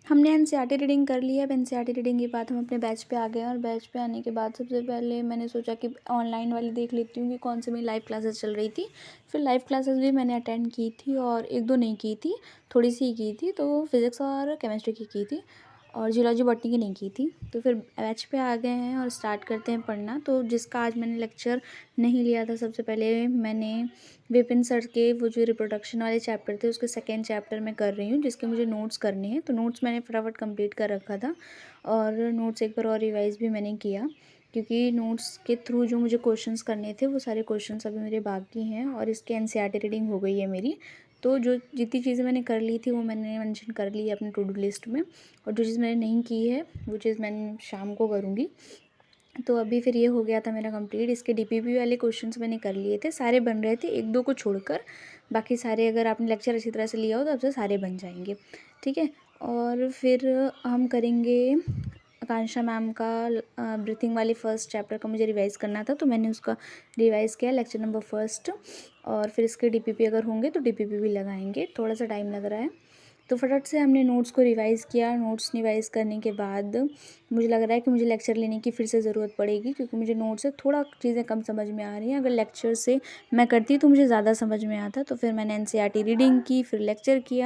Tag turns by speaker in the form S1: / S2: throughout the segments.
S1: हमने NCERT reading कर ली है। अब एनसीईआरटी रीडिंग के बाद हम अपने बैच पे आ गए हैं और बैच पे आने के बाद सबसे पहले मैंने सोचा कि ऑनलाइन वाली देख लेती हूँ कि कौन सी मेरी लाइव क्लासेस चल रही थी। फिर लाइव क्लासेस भी मैंने अटेंड की थी और एक दो नहीं की थी, थोड़ी सी ही की थी। तो फिज़िक्स और केमिस्ट्री की थी और जियोलॉजी बॉटनी की नहीं की थी। तो फिर बैच पे आ गए हैं और स्टार्ट करते हैं पढ़ना। तो जिसका आज मैंने लेक्चर नहीं लिया था, सबसे पहले मैंने विपिन सर के वो जो रिप्रोडक्शन वाले चैप्टर थे उसके सेकेंड चैप्टर में कर रही हूँ, जिसके मुझे नोट्स करने हैं। तो नोट्स मैंने फटाफट कंप्लीट कर रखा था और नोट्स एक बार और रिवाइज़ भी मैंने किया, क्योंकि नोट्स के थ्रू जो मुझे क्वेश्चंस करने थे वो सारे क्वेश्चंस अभी मेरे बाकी हैं और इसके एनसीईआरटी रीडिंग हो गई है मेरी। तो जो जितनी चीज़ें मैंने कर ली थी वो मैंने मेंशन कर ली है अपनी टू डू लिस्ट में, और जो चीज़ मैंने नहीं की है वो चीज़ मैं शाम को करूँगी। तो अभी फिर ये हो गया था मेरा कंप्लीट। इसके डीपीपी वाले क्वेश्चंस मैंने कर लिए थे, सारे बन रहे थे एक दो को छोड़कर। बाकी सारे अगर आपने लेक्चर अच्छी तरह से लिया हो तो आपसे सारे बन जाएंगे, ठीक है। और फिर हम करेंगे आकांक्षा मैम का ब्रीथिंग वाले फर्स्ट चैप्टर का मुझे रिवाइज़ करना था, तो मैंने उसका रिवाइज़ किया लेक्चर नंबर फर्स्ट। और फिर इसके डीपीपी अगर होंगे तो डीपीपी भी लगाएंगे, थोड़ा सा टाइम लग रहा है। तो फटाफट से हमने नोट्स को रिवाइज़ किया। नोट्स रिवाइज़ करने के बाद मुझे लग रहा है कि मुझे लेक्चर लेने की फिर से ज़रूरत पड़ेगी, क्योंकि मुझे नोट्स से थोड़ा चीज़ें कम समझ में आ रही हैं। अगर लेक्चर से मैं करती तो मुझे ज़्यादा समझ में आता। तो फिर मैंने एनसीईआरटी रीडिंग की, फिर लेक्चर किया,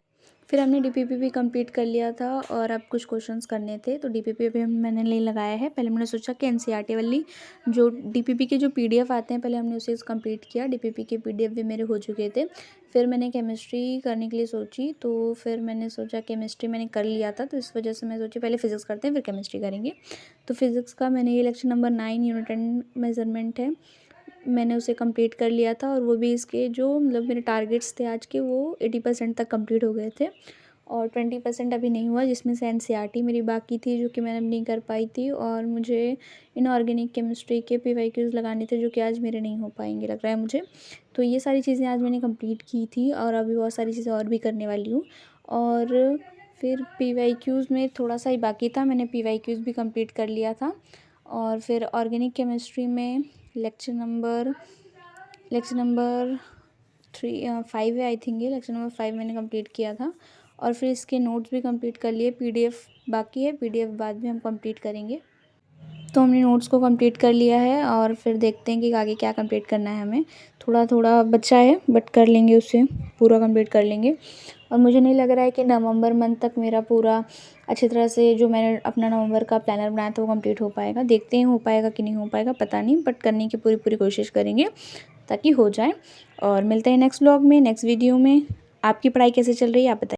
S1: फिर हमने डीपीपी भी कंप्लीट कर लिया था और अब कुछ क्वेश्चंस करने थे। तो डीपीपी भी मैंने नहीं लगाया है। पहले मैंने सोचा कि एनसीईआरटी वाली जो डीपीपी के जो पीडीएफ आते हैं पहले हमने उसे कंप्लीट किया। डीपीपी के पीडीएफ भी मेरे हो चुके थे। फिर मैंने केमिस्ट्री करने के लिए सोची, तो फिर मैंने सोचा केमिस्ट्री मैंने कर लिया था, तो इस वजह से मैं सोची पहले फिज़िक्स करते हैं फिर केमिस्ट्री करेंगे। तो फिज़िक्स का मैंने ये लेक्चर नंबर 9 यूनिट 10 मेजरमेंट है, मैंने उसे कंप्लीट कर लिया था। और वो भी इसके जो मतलब मेरे टारगेट्स थे आज के वो 80% तक कंप्लीट हो गए थे और 20% अभी नहीं हुआ, जिसमें से एनसीईआरटी मेरी बाकी थी जो कि मैंने नहीं कर पाई थी। और मुझे इनऑर्गेनिक केमिस्ट्री के पीवाईक्यूज़ लगाने थे जो कि आज मेरे नहीं हो पाएंगे लग रहा है मुझे। तो ये सारी चीज़ें आज मैंने कंप्लीट की थी और अभी बहुत सारी चीज़ें और भी करने वाली हूँ। और फिर पीवाईक्यूज़ में थोड़ा सा ही बाकी था, मैंने पीवाईक्यूज़ भी कंप्लीट कर लिया था। और फिर ऑर्गेनिक केमिस्ट्री में लेक्चर नंबर 5 है आई थिंक, ये लेक्चर नंबर 5 मैंने कंप्लीट किया था। और फिर इसके नोट्स भी कंप्लीट कर लिए, पीडीएफ बाकी है, पीडीएफ बाद में हम कंप्लीट करेंगे। तो हमने नोट्स को कंप्लीट कर लिया है और फिर देखते हैं कि आगे क्या कंप्लीट करना है हमें। थोड़ा थोड़ा बचा है बट कर लेंगे, उसे पूरा कंप्लीट कर लेंगे। और मुझे नहीं लग रहा है कि नवंबर मंथ तक मेरा पूरा अच्छी तरह से जो मैंने अपना नवंबर का प्लानर बनाया था वो कंप्लीट हो पाएगा। देखते हैं हो पाएगा कि नहीं हो पाएगा, पता नहीं, बट करने की पूरी पूरी कोशिश करेंगे ताकि हो जाए। और मिलते हैं नेक्स्ट व्लॉग में, नेक्स्ट वीडियो में। आपकी पढ़ाई कैसे चल रही है आप बताइए।